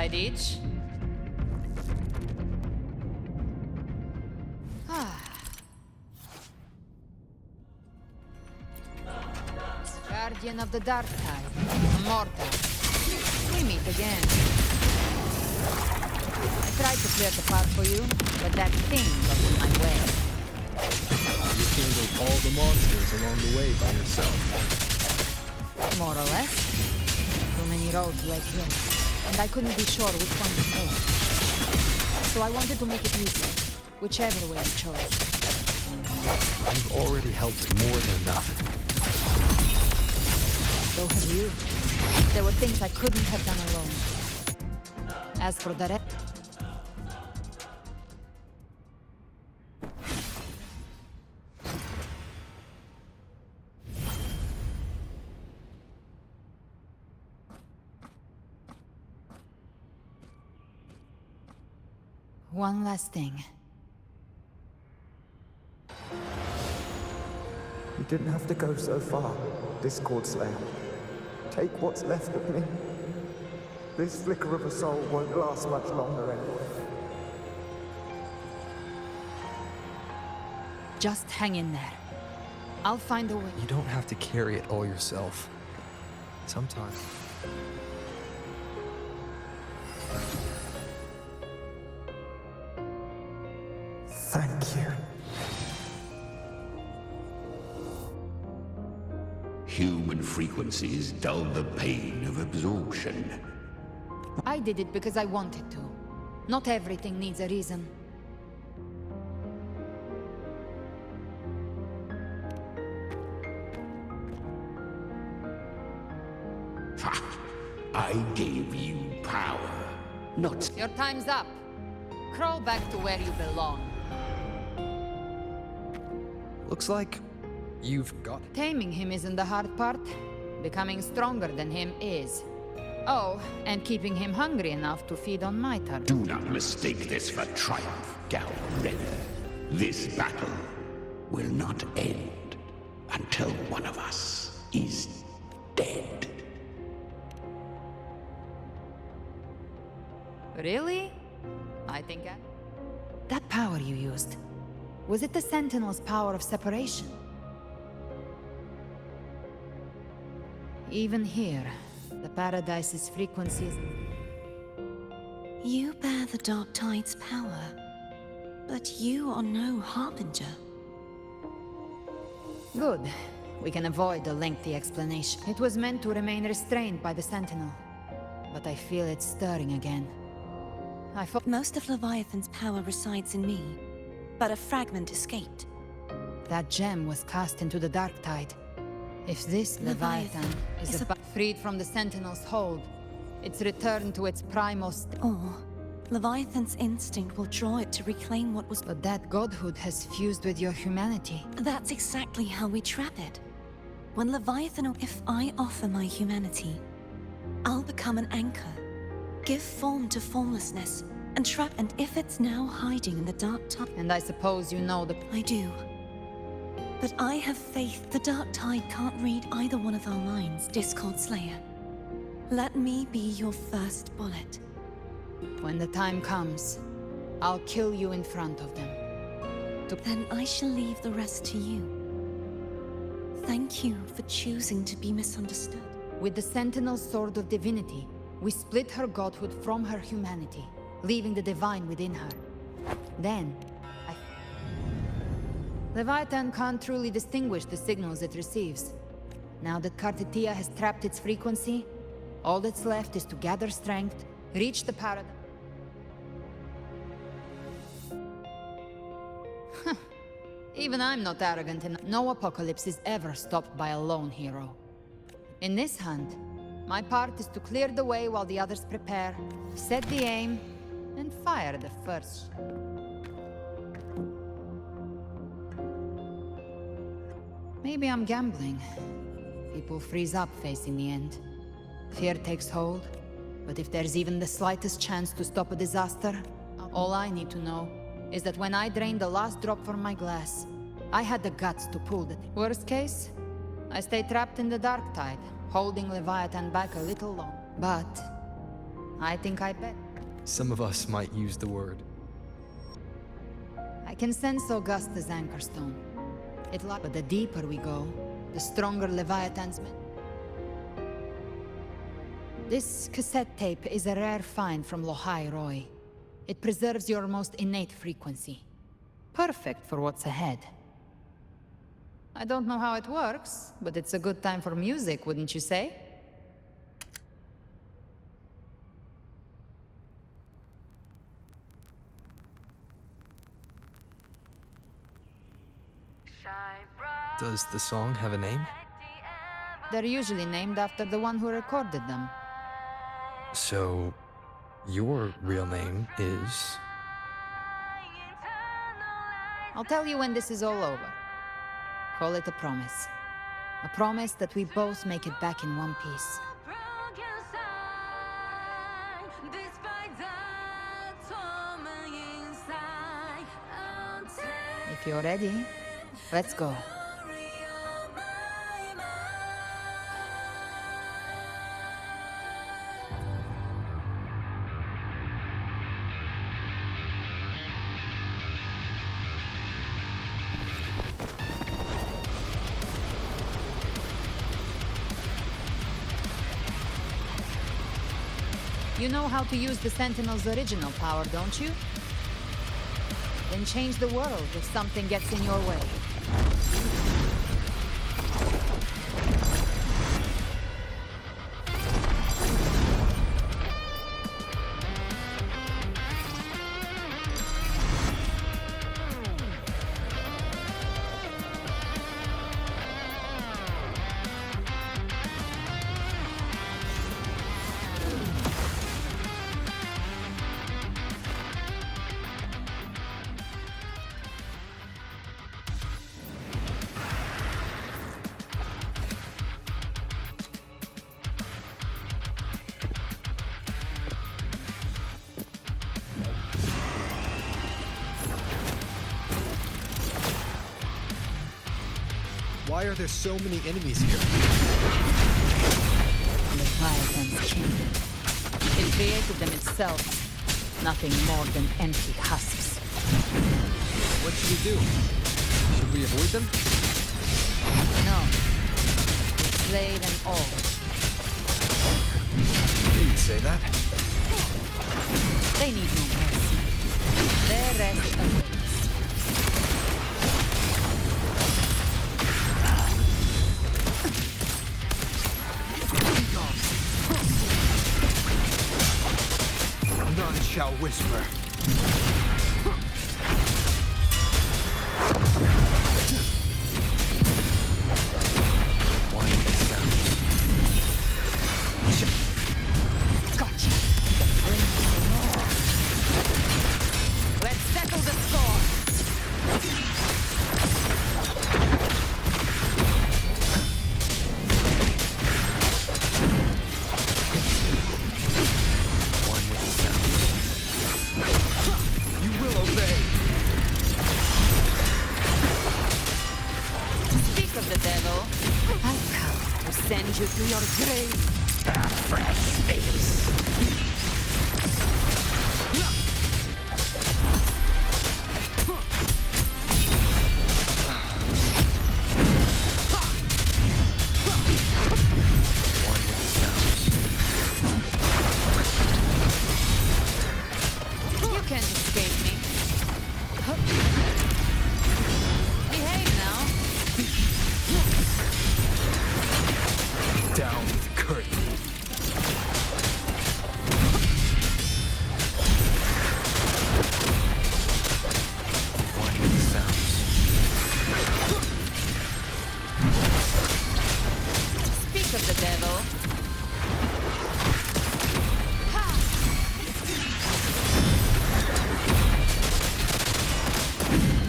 side each. Guardian of the Dark Tide, Immortal. We meet again. I tried to clear the path for you, but that thing got in my way. You handled all the monsters along the way by yourself. More or less. Too many roads led here, and I couldn't be sure which one to take. So I wanted to make it easy, whichever way you chose. You've already helped more than enough. So have you. There were things I couldn't have done alone. As for the rest... One last thing. You didn't have to go so far, Discord Slayer. Take what's left of me. This flicker of a soul won't last much longer anyway. Just hang in there. I'll find a way. You don't have to carry it all yourself. Sometimes. Thank you. Human frequencies dull the pain of absorption. I did it because I wanted to. Not everything needs a reason. Ha! I gave you power, not... Your time's up. Crawl back to where you belong. Looks like you've got it. Taming him isn't the hard part. Becoming stronger than him is. Oh, and keeping him hungry enough to feed on my turf. Do not mistake this for triumph, Gal Renner. This battle will not end until one of us is dead. Really? I think I... That power you used, was it the Sentinel's power of separation? Even here, the Paradise's frequencies... You bear the Dark Tide's power, but you are no Harbinger. Good. We can avoid a lengthy explanation. It was meant to remain restrained by the Sentinel, but I feel it stirring again. I thought... Most of Leviathan's power resides in me, but a fragment escaped. That gem was cast into the Dark Tide. If this Leviathan is freed from the Sentinel's hold, it's returned to its primal Or Leviathan's instinct will draw it to reclaim what was... But that godhood has fused with your humanity. That's exactly how we trap it. When Leviathan... If I offer my humanity, I'll become an anchor. Give form to formlessness, and trap... And if it's now hiding in the Dark Tide... And I suppose you know the... I do. But I have faith the Dark Tide can't read either one of our minds, Discord Slayer. Let me be your first bullet. When the time comes, I'll kill you in front of them. Then I shall leave the rest to you. Thank you for choosing to be misunderstood. With the Sentinel's Sword of Divinity, we split her godhood from her humanity, leaving the divine within her. Then, Leviathan can't truly distinguish the signals it receives. Now that Kartitia has trapped its frequency, all that's left is to gather strength, reach the paradise. Even I'm not arrogant enough. No apocalypse is ever stopped by a lone hero. In this hunt, my part is to clear the way while the others prepare, set the aim, and fire the first. Maybe I'm gambling. People freeze up facing the end. Fear takes hold, but if there's even the slightest chance to stop a disaster, all I need to know is that when I drained the last drop from my glass, I had the guts to pull the... Worst case, I stay trapped in the Dark Tide, holding Leviathan back a little long. But I think I bet. Some of us might use the word. I can sense Augusta's anchor stone. But the deeper we go, the stronger Leviathan's men. This cassette tape is a rare find from Lohai Roy. It preserves your most innate frequency. Perfect for what's ahead. I don't know how it works, but it's a good time for music, wouldn't you say? Does the song have a name? They're usually named after the one who recorded them. So, your real name is... I'll tell you when this is all over. Call it a promise. A promise that we both make it back in one piece. If you're ready, let's go. You know how to use the Sentinel's original power, don't you? Then change the world if something gets in your way. Why are there so many enemies here? Leviathan's kingdom. It created them itself. Nothing more than empty husks. What should we do? Should we avoid them? No. We slay them all. Didn't say that. They need no mercy. Their rest awaits. None shall whisper. Gotcha. Bring some more. Let's settle the score. One with the sound. You will obey. Speak of the devil. I come to send you to your grave. A fresh face. One with the sound. You can't escape me. Behave now. Down with the curtain. One with the sounds. Speak of the devil. Ha!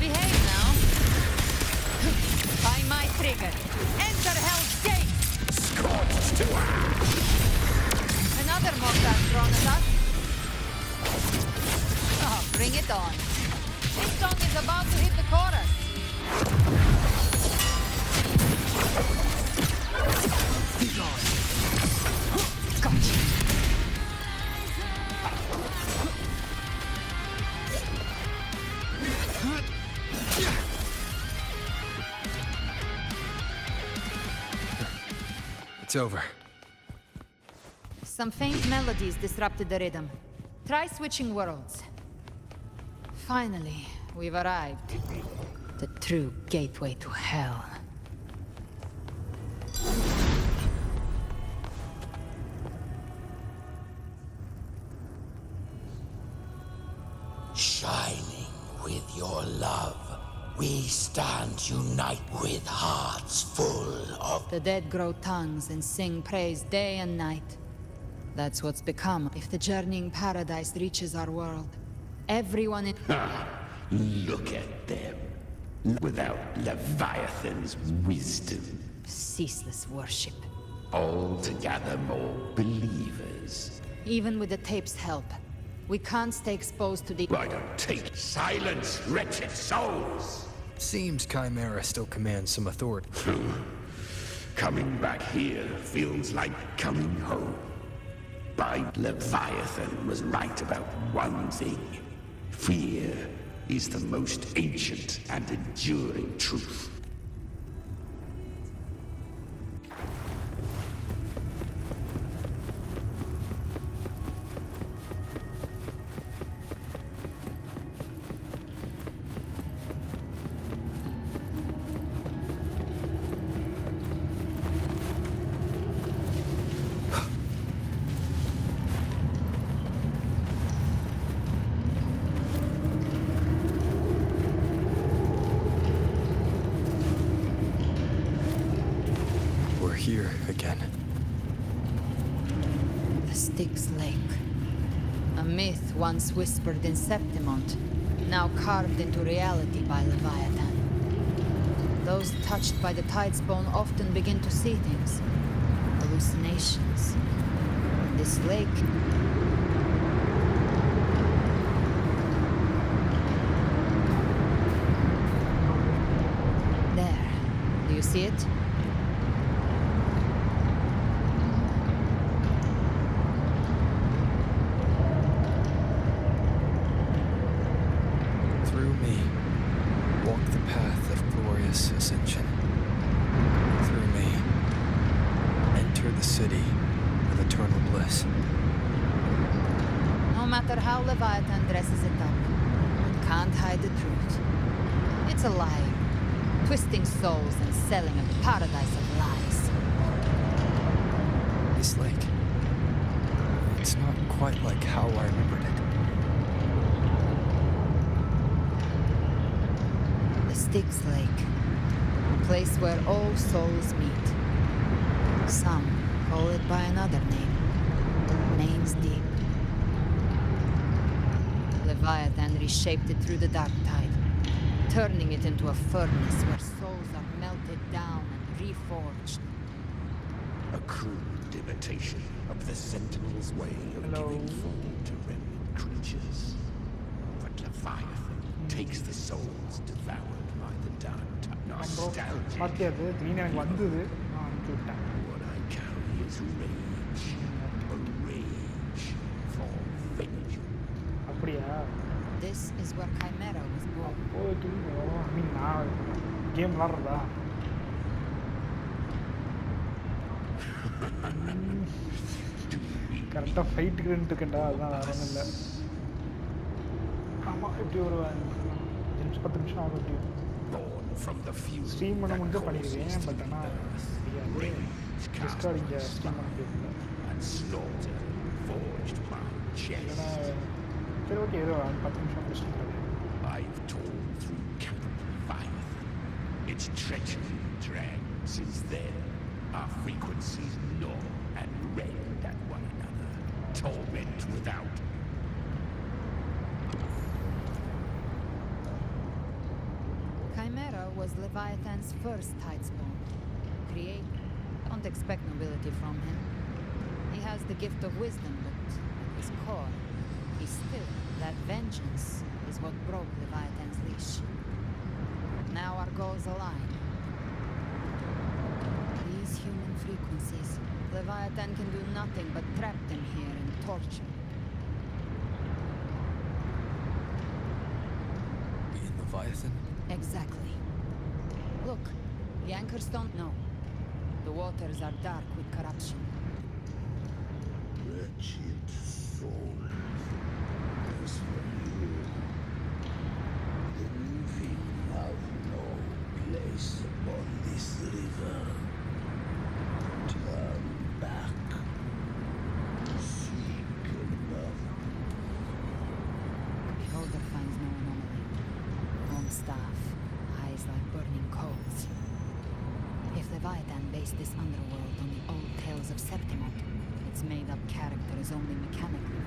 Behave now. By my trigger. Enter Hell's Gate. Scorched to earth. Another mortar thrown at us. Oh, bring it on. This song is about to hit the chorus. Gotcha. It's over. Some faint melodies disrupted the rhythm. Try switching worlds. Finally, we've arrived. The true gateway to hell. Shining with your love, we stand unite with hearts full of... The dead grow tongues and sing praise day and night. That's what's become if the journeying paradise reaches our world. Everyone in... Look at them. Without Leviathan's wisdom. ceaseless worship. All to gather more believers. Even with the tape's help, we can't stay exposed to the... I don't take silence, wretched souls! Seems Chimera still commands some authority. Coming back here feels like coming home. By Leviathan was right about one thing. Fear is the most ancient and enduring truth. Here again. The Styx Lake. A myth once whispered in Septimont, now carved into reality by Leviathan. Those touched by the Tidespawn often begin to see things. Hallucinations. This lake... There. Do you see it? Ascension. Through me. Enter the city of eternal bliss. No matter how Leviathan dresses it up, it can't hide the truth. It's a lie, twisting souls and selling a paradise of lies. This lake, it's not quite like how I remembered it. The Styx Lake. A place where all souls meet. Some call it by another name. Names deep. Leviathan reshaped it through the dark tide, turning it into a furnace where souls are melted down and reforged. A crude imitation of the Sentinel's way of giving form to remnant creatures. But Leviathan takes the souls devoured by the dark tide. Nostalgia. What I carry is rage. A rage for vengeance. This is where Chimera was born. Game விளாடுறதா கரெக்டாக ஃபைட்டுக்குன்னு இருக்கேன்டா அதுதான் வேற ஒன்றும் இல்லை ஆமாம் எப்படி ஒரு 10 நிமிஷம் ஆகும் எப்படி ஸ்ட்ரீம் பண்ண முடிஞ்சு பண்ணிடுவேன் பட் ஆனால் டிஸ்கார்ட் இங்கே ஸ்ட்ரீம் பண்ண முடியல இல்லைன்னா சரி ஓகே ஏதோ 10 நிமிஷம் முடிச்சுட்டு Its treachery dragged since then. Our frequencies gnaw and rend at one another. Torment without. Chimera was Leviathan's first Tidespawn. Created. Don't expect nobility from him. He has the gift of wisdom, but at his core, he's still... That vengeance is what broke Leviathan's leash. Now our goals align. These human frequencies, Leviathan can do nothing but trap them here and torture. In Leviathan? Exactly. Look, the anchors don't know. The waters are dark with corruption. Wretched soul. As for you, the living have no place upon this river. Turn back. Seek another. Beholder finds no anomaly. Long staff, eyes like burning coals. If Leviathan based this underworld on the old tales of Septimot, its made-up character is only mechanically.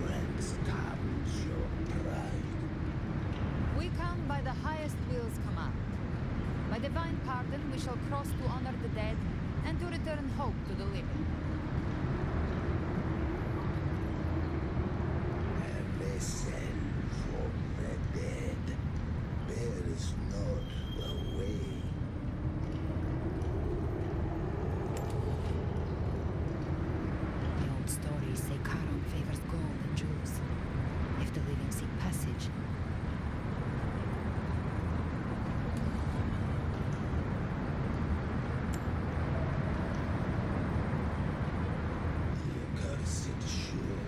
Whence comes your pride? We come by the highest will's command. By divine pardon, we shall cross to honor the dead and to return hope to the living. And descend from the dead. Bears not the way. The old stories say Charon favors gold and jewels. If the living seek passage, The accursed shore.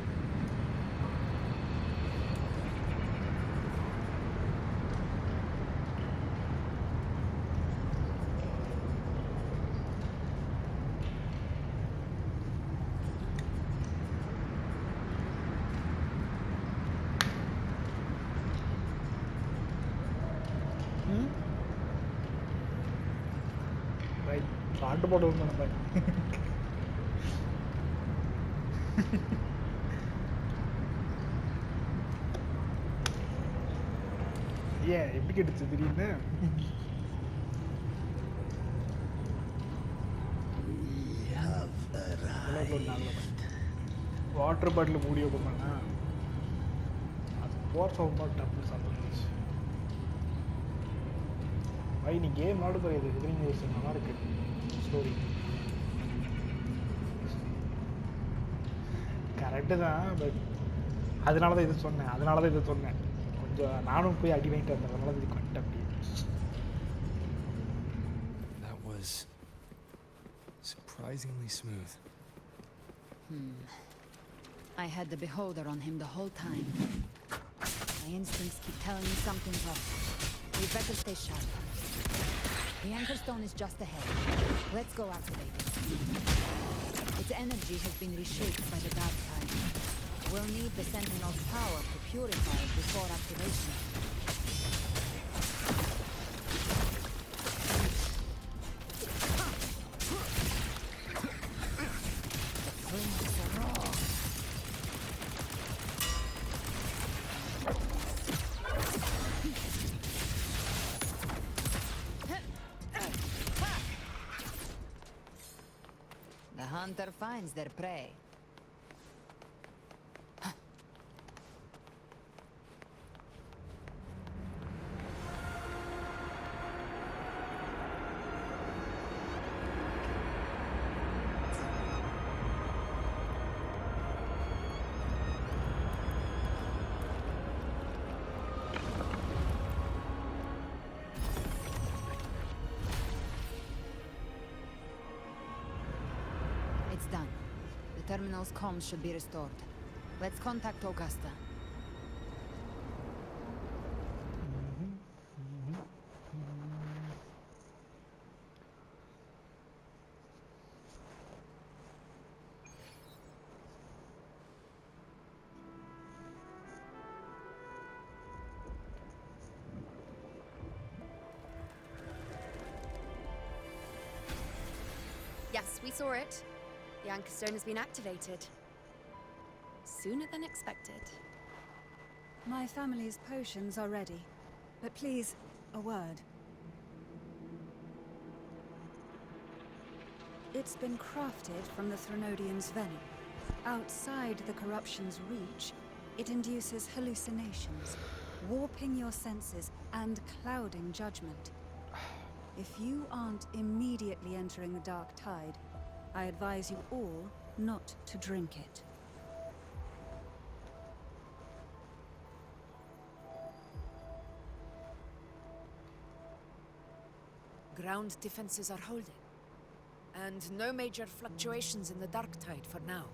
Right பாட்டு போட்டு விடணும் பாய். ஏன் எப்படி கேட்டுச்சு திடீர்னு? We have arrived. Water bottle மூடி open பண்ணா அது போர் சவுண்ட் டப்பு சாப்பிட்டுச்சு. பாய் நீ கேம் நாடு போய் விதரிங் யூஸ் நல்லா இருக்கு ஸ்டோரி. கரெக்டு தான், பட் அதனால தான் இது சொன்னேன். கொஞ்சம் நானும் போய் அடி வாங்கிட்டு வந்தேன், அதனால இது வந்துட்டேன் அப்படி. That was surprisingly smooth. I had the beholder on him the whole time. My instincts keep telling me something's off. We better stay sharp. The anchor stone is just ahead. Let's go activate it. Its energy has been reshaped by the dark tide. We'll need the Sentinel's power to purify it before activation. The flames are raw. The hunter finds their prey. It's done. The terminal's comms should be restored. Let's contact Augusta. Yes, we saw it. The anchor stone has been activated. Sooner than expected. My family's potions are ready. But please, a word. It's been crafted from the Threnodian's venom. Outside the corruption's reach, it induces hallucinations, warping your senses and clouding judgment. If you aren't immediately entering the dark tide, I advise you all not to drink it. ground defenses are holding. And no major fluctuations in the dark tide for now.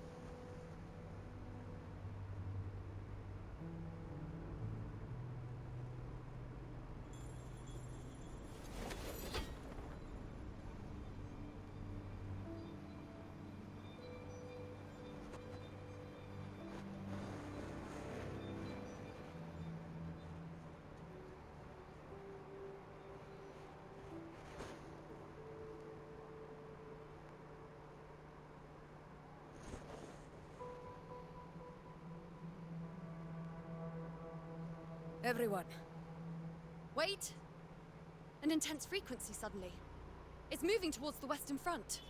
Everyone. Wait! An intense frequency suddenly. It's moving towards the Western Front.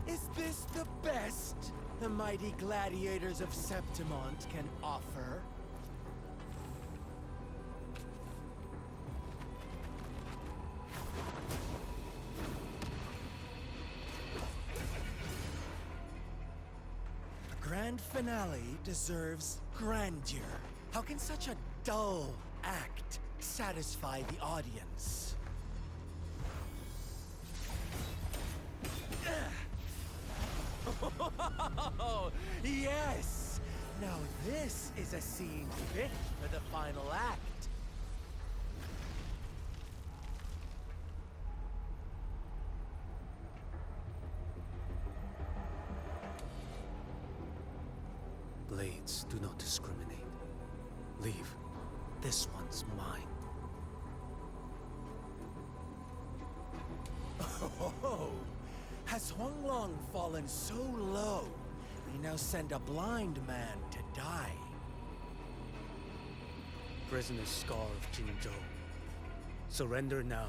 Is this the best the mighty gladiators of Septimont can offer? The grand finale deserves grandeur. How can such a dull act satisfy the audience? Oh, yes! Now this is a scene fit for the final act. Blades do not discriminate. Leave. This one's mine. Oh, has Huanglong fallen so low, we now send a blind man to die? Prisoner Scar of Jinzhou. Surrender now.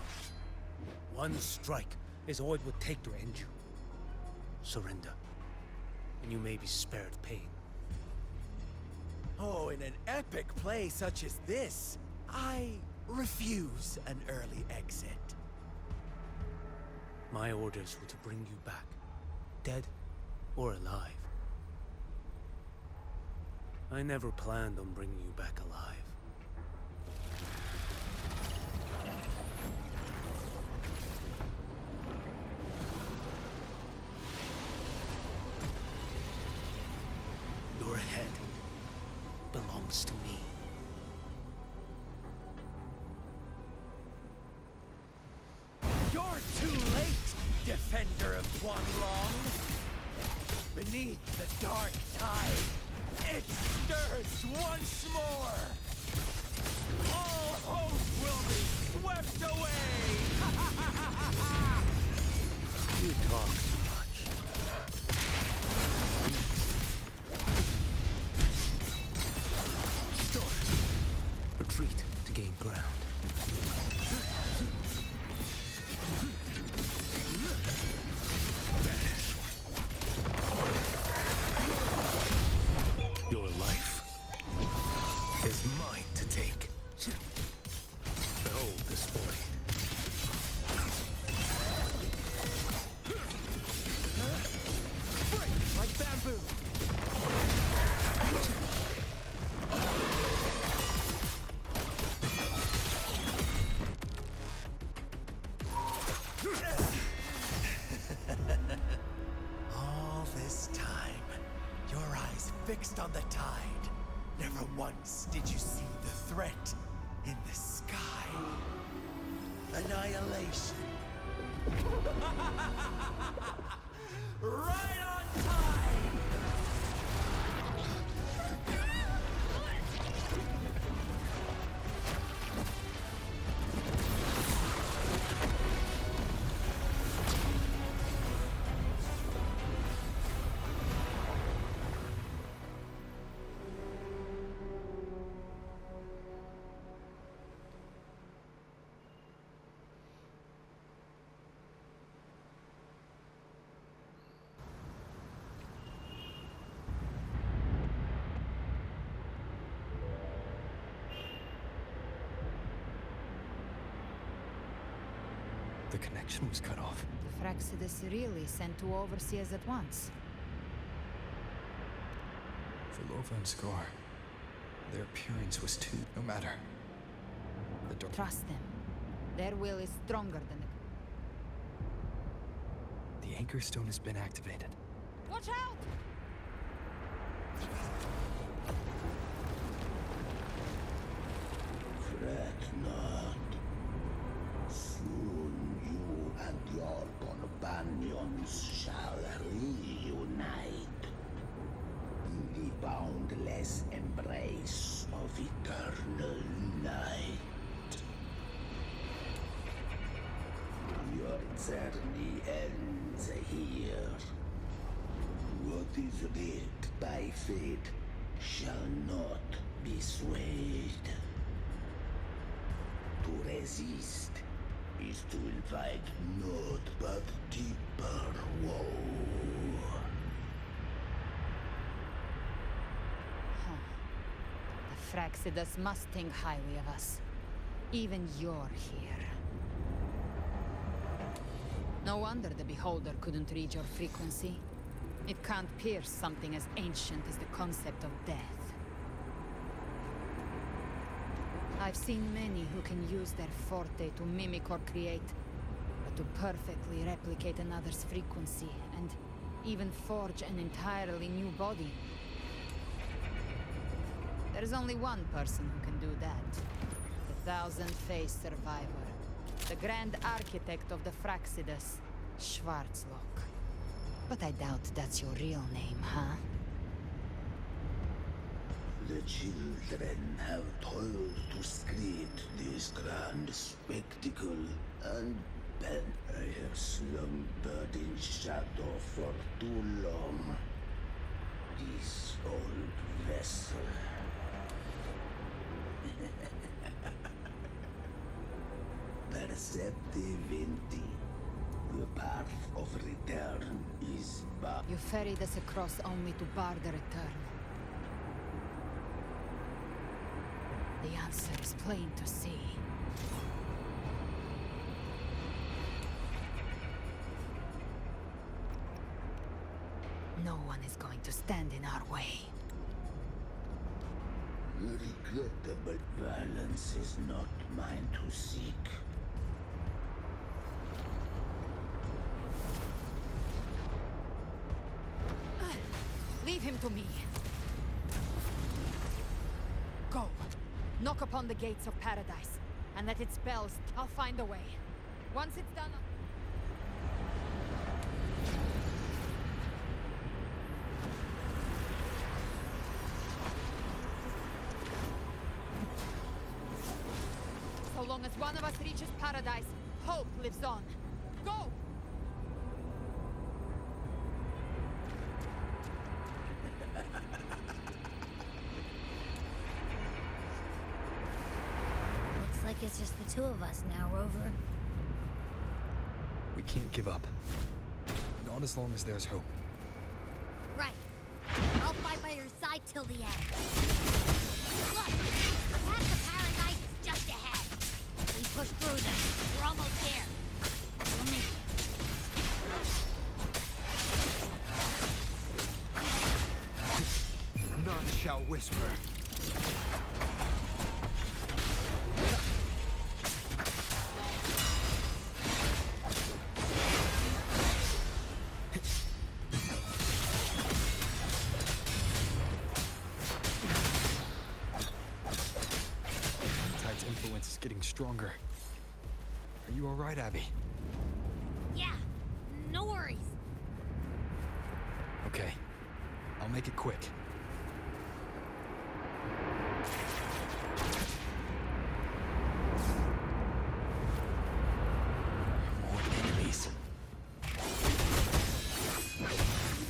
One strike is all it would take to end you. Surrender, and you may be spared pain. Oh, in an epic play such as this, I refuse an early exit. My orders were to bring you back, dead or alive. I never planned on bringing you back alive. Your head belongs to me. You're too late, defender of Huanglong! Beneath the dark tide, it stirs once more! All hope will be swept away! You talk too much. Retreat to gain ground. Your life is mine to take. Behold this boy. Break like bamboo! All this time, your eyes fixed on the tide. Never once did you see the threat in the sky. Annihilation. Right on time! The connection was cut off. The Fraxidus really sent two overseers at once. Velova and Scar. Their appearance was too... No matter. Trust them. Their will is stronger than the Anchor Stone has been activated. Watch out! Fret not. Soon you and your companions shall reunite in the boundless embrace of eternal night. Your journey ends here. What is writ by fate shall not be swayed. To resist is to invite naught but deeper woe. The Fraxidus must think highly of us. Even you're here. No wonder the Beholder couldn't read your frequency. It can't pierce something as ancient as the concept of death. I've seen many who can use their forte to mimic or create, but to perfectly replicate another's frequency and even forge an entirely new body. There's only one person who can do that. The thousand-faced survivor. The Grand Architect of the Fraxidus, Schwarzlock. But I doubt that's your real name, huh? The children have toiled to create this grand spectacle, and then I have slumbered in shadow for too long. This old vessel. Perceptivity. The path of return is barred. You ferried us across only to bar the return. The answer is plain to see. No one is going to stand in our way. Regrettable violence is not mine to seek. Leave him to me. Go. Knock upon the gates of paradise, and let its bells. I'll find a way. Once it's done... So long as one of us reaches paradise, hope lives on. Go! Looks like it's just the two of us now, Rover. We can't give up. Not as long as there's hope. Right. I'll fight by your side till the end. Look! The path to paradise is just ahead. We push through them. We're almost there. We'll make it. None shall whisper. Tide's influence is getting stronger. Are you all right, Abby? Yeah. No worries. Okay. I'll make it quick. More enemies.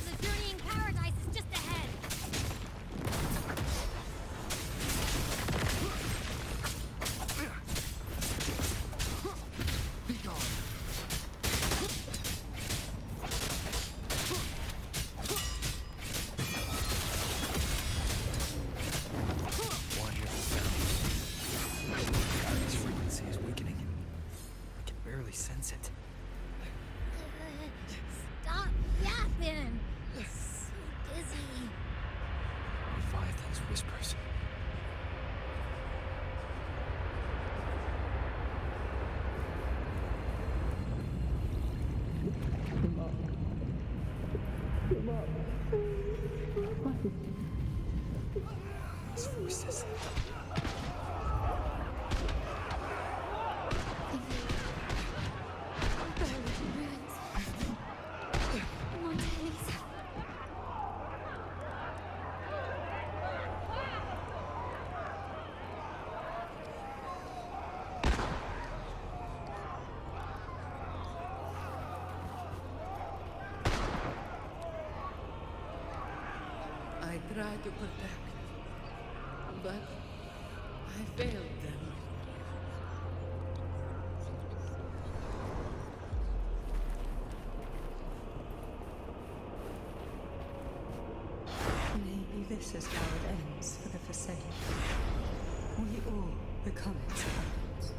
The journey in paradise is just ahead. Be gone. whispers. Those voices. I tried to protect, but I failed them. Maybe this is how it ends for the Forsaken. We all become its puppets.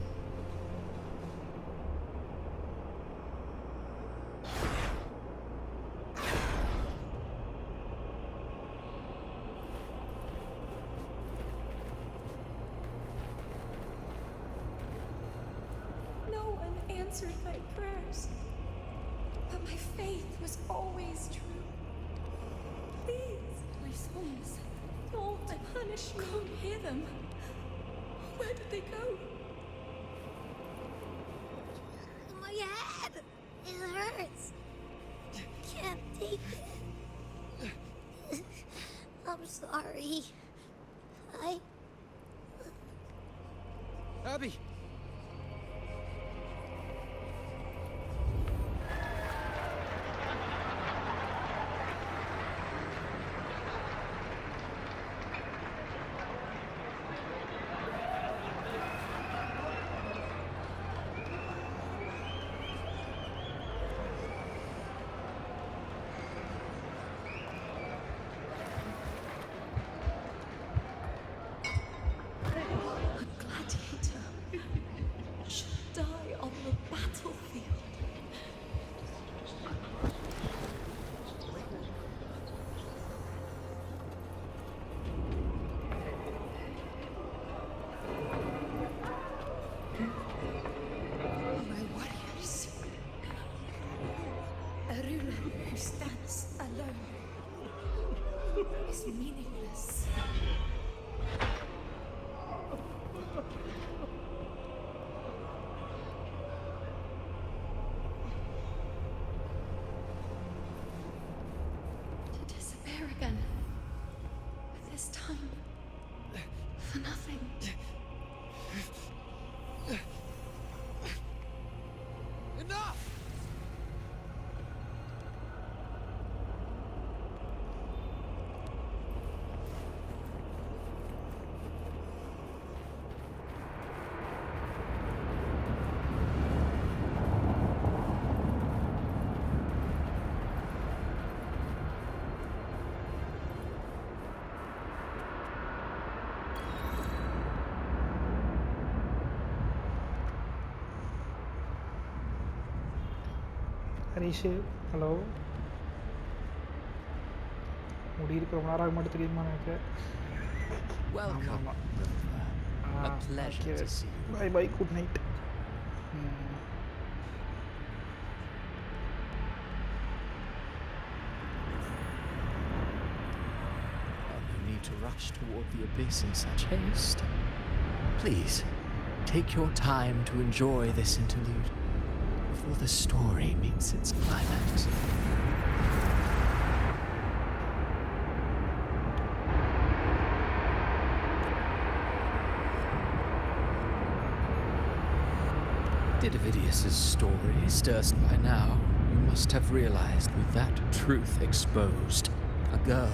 No one answered my prayers, but my faith was always true. Please, my souls, don't punish me. Can't hear them. Where did they go? My head! It hurts. Can't take it. I'm sorry. Abby! A gladiator should die on the battlefield. My warriors. A ruler who stands alone is meaningless. To disappear again. This time, for nothing. Enough! Harish hello முடியிருக்க ரொம்ப நேரம் ஆக மட்டும் தெரியுமா எனக்கு Welcome. A pleasure to see you. Bye bye good night No need to rush toward the abyss in such haste. Please, take your time to enjoy this interlude before the story meets its climax. Did Ovidius's story stir by now? You must have realized with that truth exposed, a girl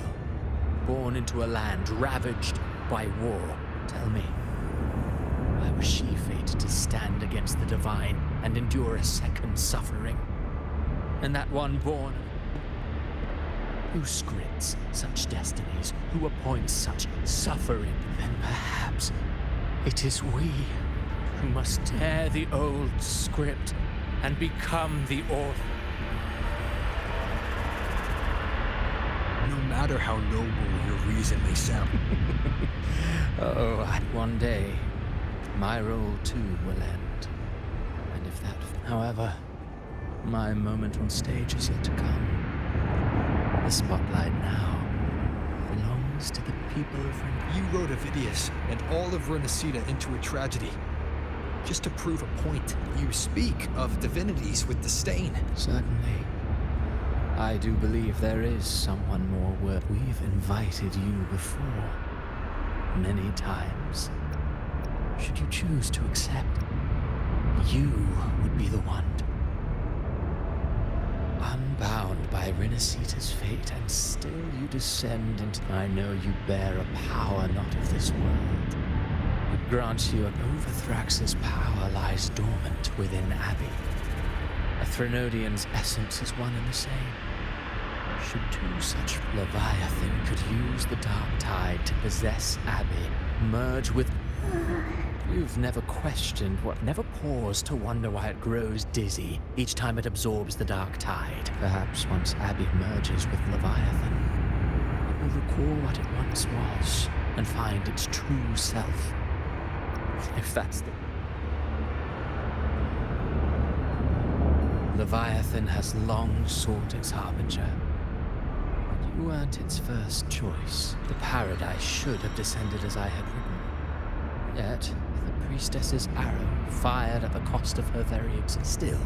born into a land ravaged by war. Tell me, why was she fated to stand against the divine and endure a second suffering? And that one born? Who scripts such destinies? Who appoints such suffering? Then perhaps it is we who must tear the old script and become the author. No matter how noble your reason may sound. Oh, one day, my role too will end. And if that... However, my moment on stage is yet to come. The spotlight now belongs to the people of Ren. You wrote Avidius and all of Renacida into a tragedy. Just to prove a point. You speak of divinities with disdain. Certainly. I do believe there is someone more worth. We've invited you before. Many times. Should you choose to accept, you would be the one. Unbound by Renacida's fate, and still you descend into... I know you bear a power not of this world. It grants you... Overthrax's power lies dormant within Abbey. A Threnodian's essence is one and the same. Should two such... Leviathan could use the dark tide to possess Abbey, merge with... You've never questioned what... Never paused to wonder why it grows dizzy each time it absorbs the dark tide. Perhaps once Abbey merges with Leviathan, it will recall what it once was and find its true self. If that's the... Leviathan has long sought its harbinger. But you weren't its first choice. The paradise should have descended as I had written. Yet, the priestess's arrow fired at the cost of her very existence. Still,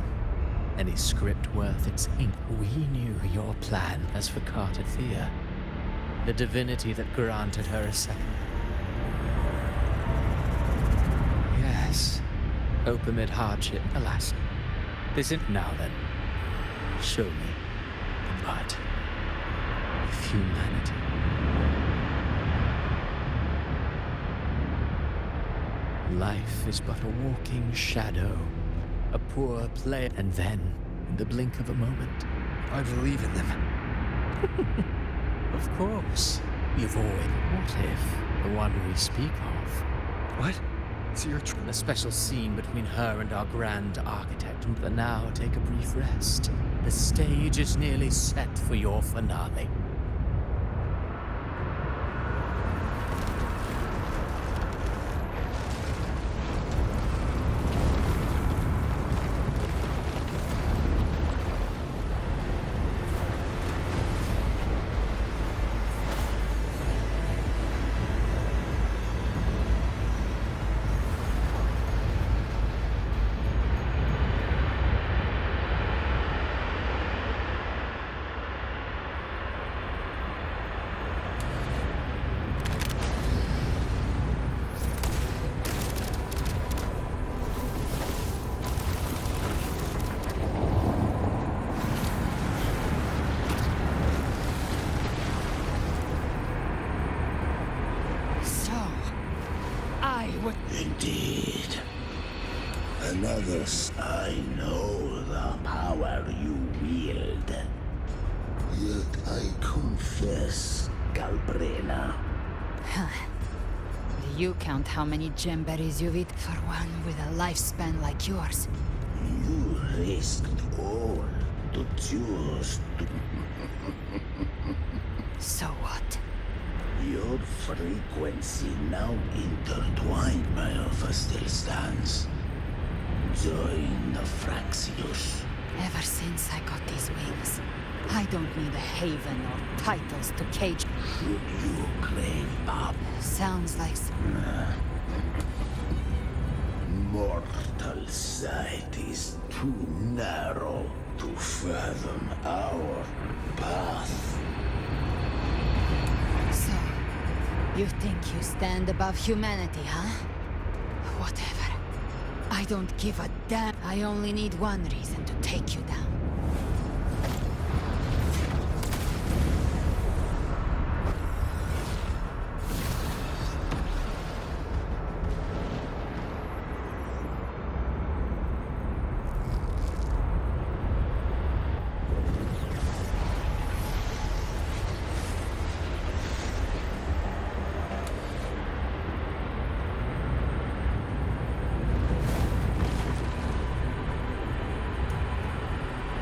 any script worth its ink. We knew your plan as for Carter Fear, the divinity that granted her a second. Yes, hope amid hardship. Alas, this isn't. Now then, show me the blood of humanity. Life is but a walking shadow, a poor play, and then, in the blink of a moment, I believe in them. Of course, you've always... What if the one we speak of... What? So you're... A special scene between her and our grand architect. But now take a brief rest. The stage is nearly set for your finale. Indeed. Another's... I know the power you wield. Yet I confess, Galbrena. Do you count how many gemberries you've eaten for one with a lifespan like yours? You risked all to choose to... So what? Your frequency now intertwined, my offer still stands. Join the Fraxius. Ever since I got these wings, I don't need a haven or titles to cage. Should you crave up? Sounds like... Mortal sight is too narrow to fathom our path. So, you think you stand above humanity, huh? Whatever. I don't give a damn. I only need one reason to take you down.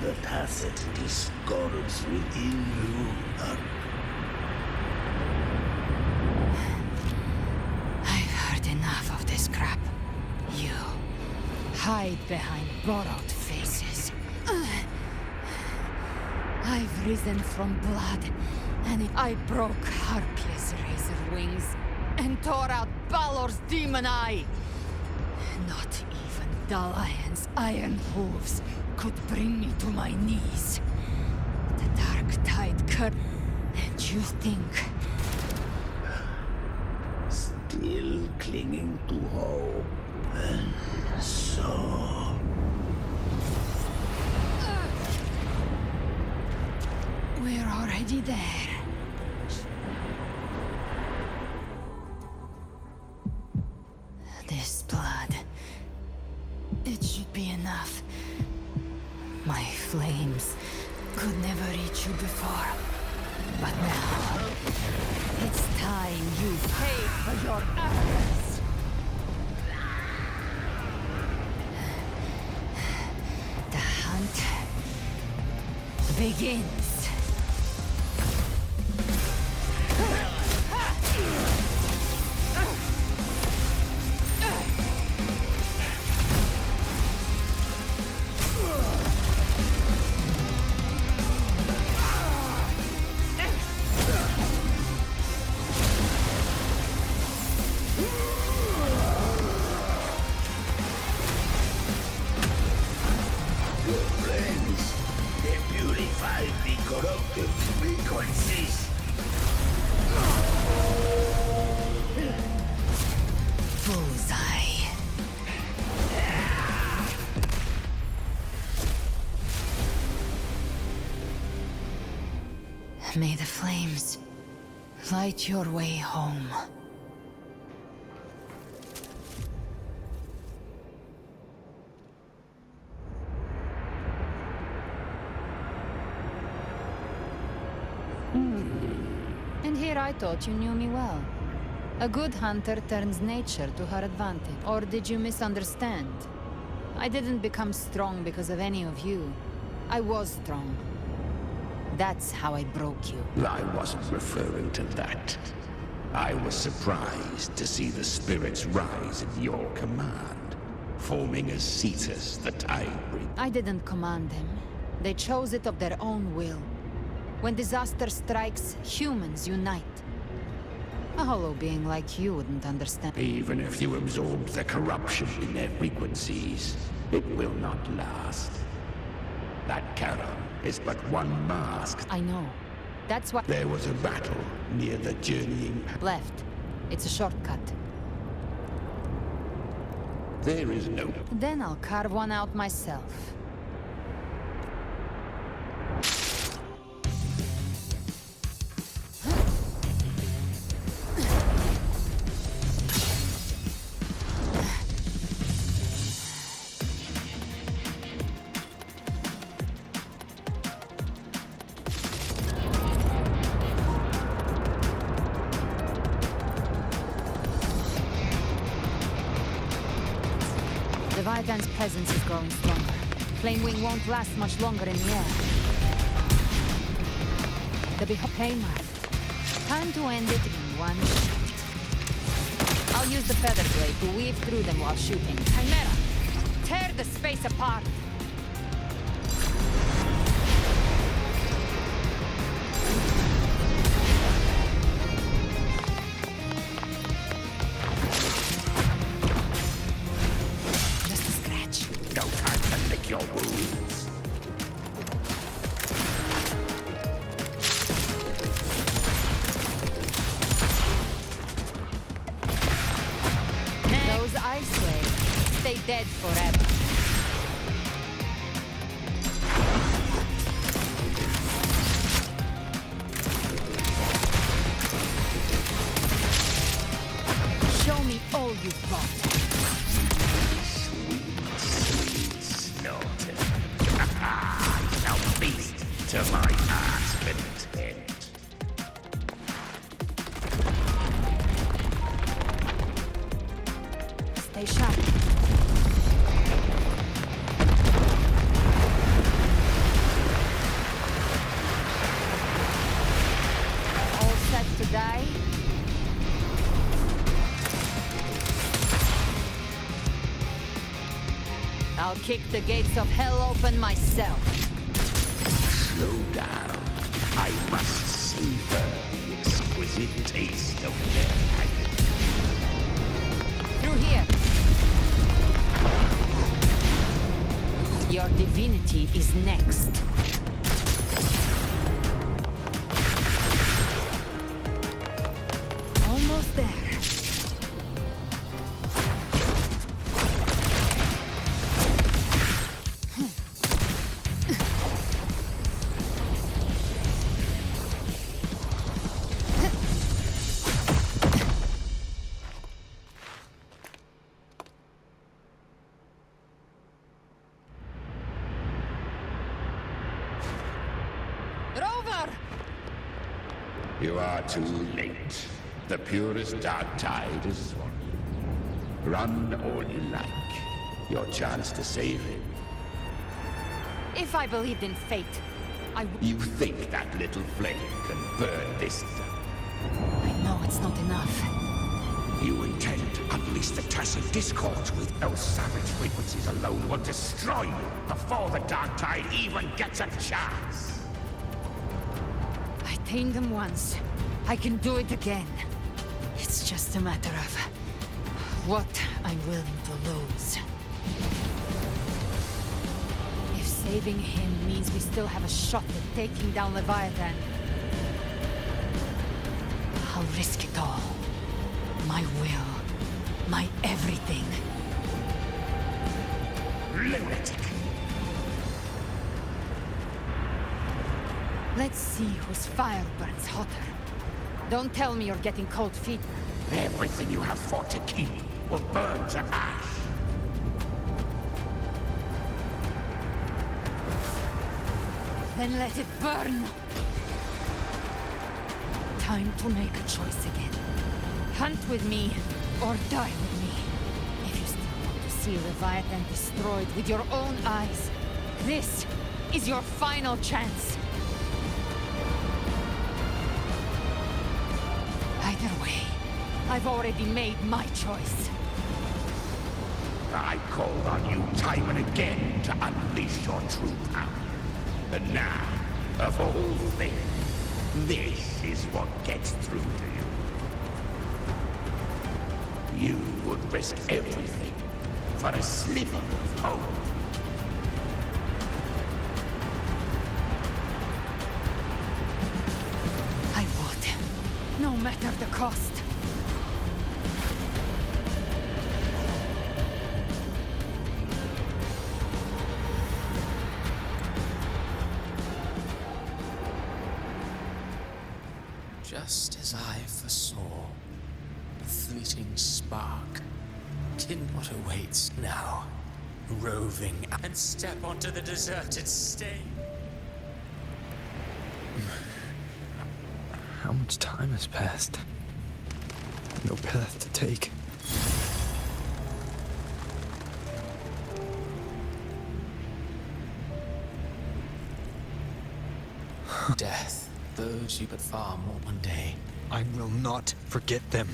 The tacit discords within you are... hide behind borrowed faces. I've risen from blood, and I broke Harpia's razor wings and tore out Balor's demon eye. Not even Dalahan's iron hooves could bring me to my knees. The dark tide cut, and you think... Still clinging to hope, and so... We're already there. This blood... It should be enough. My flames could never reach you before. But now... It's time you pay for your errors. The hunt begins. May the flames light your way home. And here I thought you knew me well. A good hunter turns nature to her advantage. Or did you misunderstand? I didn't become strong because of any of you. I was strong. That's how I broke you. I wasn't referring to that. I was surprised to see the spirits rise at your command, forming a Cetus, the Tidebringer. I didn't command them. They chose it of their own will. When disaster strikes, humans unite. A hollow being like you wouldn't understand. Even if you absorb the corruption in their frequencies, it will not last. That Charon is but one mask. I know. That's why... There was a battle near the journeying... Left. It's a shortcut. There is no... Then I'll carve one out myself. Leviathan's presence is growing stronger. Flamewing won't last much longer in the air. The Paymar. Time to end it in one shot. I'll use the feather blade to weave through them while shooting. Chimera! Tear the space apart! Your wounds. Those ice waves stay dead forever. Show me all you've got. To my heart's content. Stay sharp. All set to die? I'll kick the gates of hell open myself. Slow down. I must savor the exquisite taste of their agony. Through here. Your divinity is next. Almost there. You are too late. The purest dark tide is swallowed. Run all you like. Your chance to save him. If I believed in fate, I would... You think that little flame can burn this down? I know it's not enough. You intend to unleash the Tacit Discords with those savage frequencies alone will destroy you before the dark tide even gets a chance. I tamed them once. I can do it again. It's just a matter of what I'm willing to lose. If saving him means we still have a shot at taking down Leviathan, I'll risk it all. My will. My everything. Lunatic. Let's see whose fire burns hotter. Don't tell me you're getting cold feet. Everything you have fought to keep will burn to ash. Then let it burn! Time to make a choice again. Hunt with me, or die with me. If you still want to see Leviathan destroyed with your own eyes, this is your final chance. Either way, I've already made my choice. I called on you time and again to unleash your true power. And now, of all things, this is what gets through to you. You would risk everything for a sliver of hope. I would, no matter the cost. Just as I foresaw, the fleeting spark. In what awaits now, roving and step onto the deserted stage. How much time has passed? No path to take. Death, those you but far more one day. I will not forget them.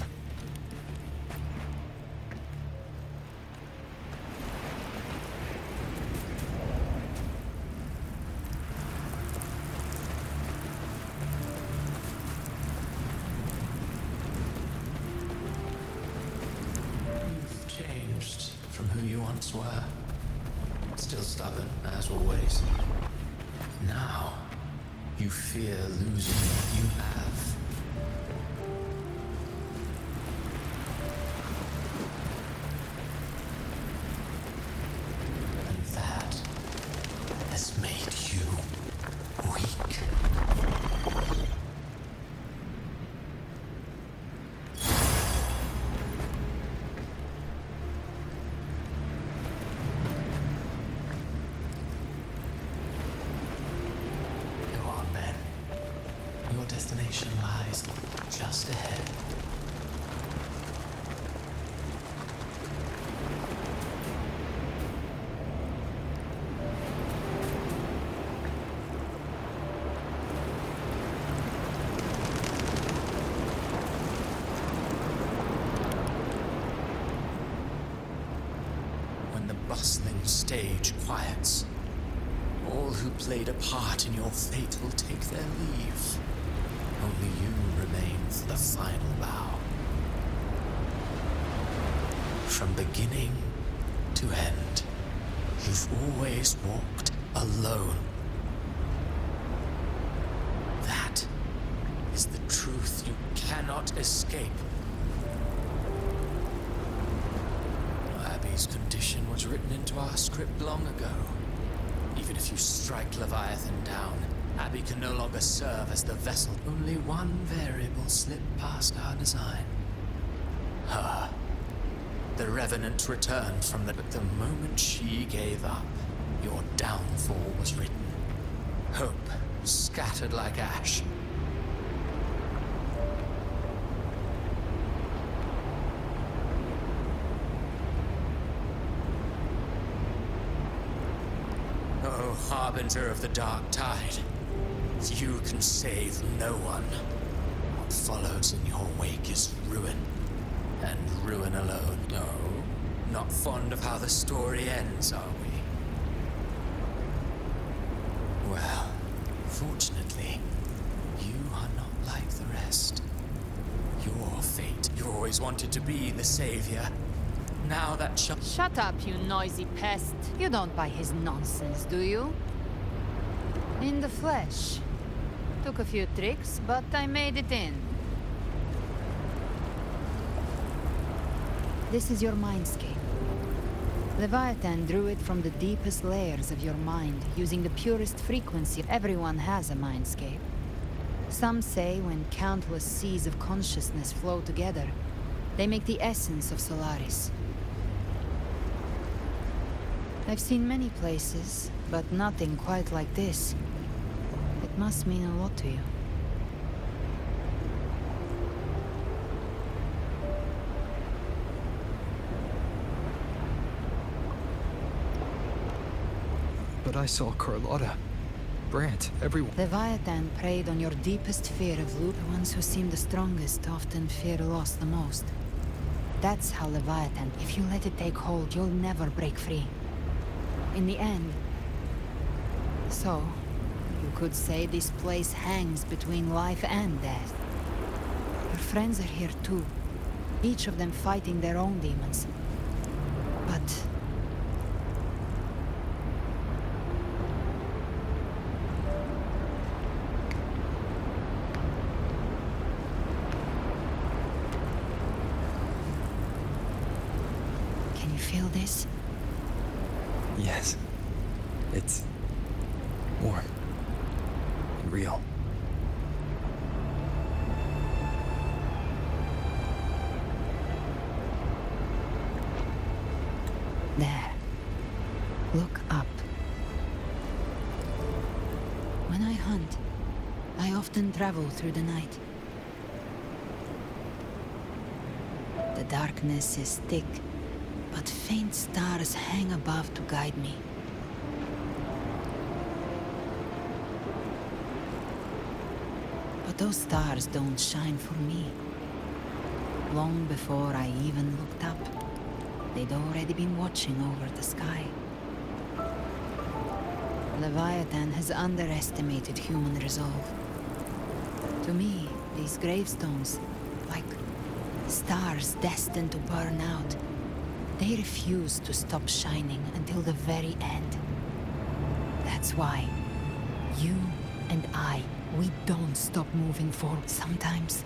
You've changed from who you once were. Still stubborn, as always. Now, you fear losing what you have. And that has made you weak. Go on, then. Your destination lies just ahead. When the bustling stage quiets. All who played a part in your fate will take their leave. Only you remain for the final bow. From beginning to end, you've always walked alone. That is the truth you cannot escape. Abby's condition was written into our script long ago. Even if you strike Leviathan down, Abby can no longer serve as the vessel. Only one variable slipped past our design. Her. The Revenant returned from but the moment she gave up, your downfall was written. Hope scattered like ash. Oh, harbinger of the dark tide. You can save no one. What follows in your wake is ruin. And ruin alone. No, not fond of how the story ends, are we? Well, fortunately, you are not like the rest. Your fate. You always wanted to be the savior. Now that Shut up, you noisy pest. You don't buy his nonsense, do you? In the flesh. Took a few tricks, but I made it in. This is your mindscape. Leviathan drew it from the deepest layers of your mind, using the purest frequency. Everyone has a mindscape. Some say when countless seas of consciousness flow together, they make the essence of Solaris. I've seen many places, but nothing quite like this. It must mean a lot to you. But I saw Carlotta, Brant, everyone. Leviathan preyed on your deepest fear of loot. The ones who seem the strongest often fear loss the most. That's how Leviathan, if you let it take hold, you'll never break free. In the end. So, you could say this place hangs between life and death. Your friends are here too, each of them fighting their own demons. But can you feel this? Yes. It's warm and real. There. Look up. When I hunt, I often travel through the night. The darkness is thick, but faint stars hang above to guide me. But those stars don't shine for me. Long before I even looked up, they'd already been watching over the sky. Leviathan has underestimated human resolve. To me, these gravestones, like stars destined to burn out, they refuse to stop shining until the very end. That's why you and I, we don't stop moving forward. Sometimes,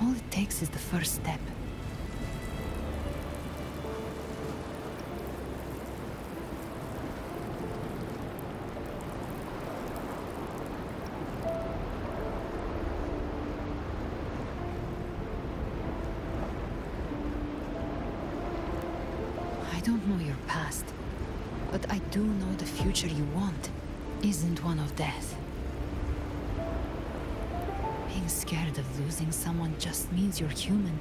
all it takes is the first step. I don't know your past, but I do know the future you want isn't one of death. Being scared of losing someone just means you're human.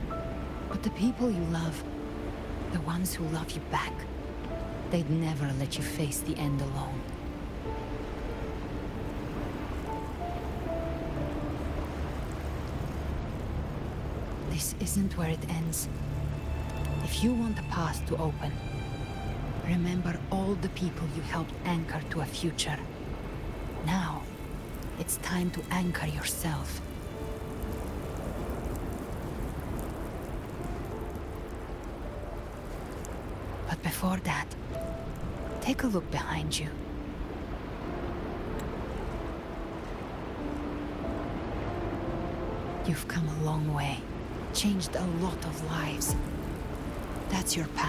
But the people you love, the ones who love you back, they'd never let you face the end alone. This isn't where it ends. If you want the path to open, Remember all the people you helped anchor to a future. Now, it's time to anchor yourself. But before that, take a look behind you. You've come a long way, changed a lot of lives. That's your path.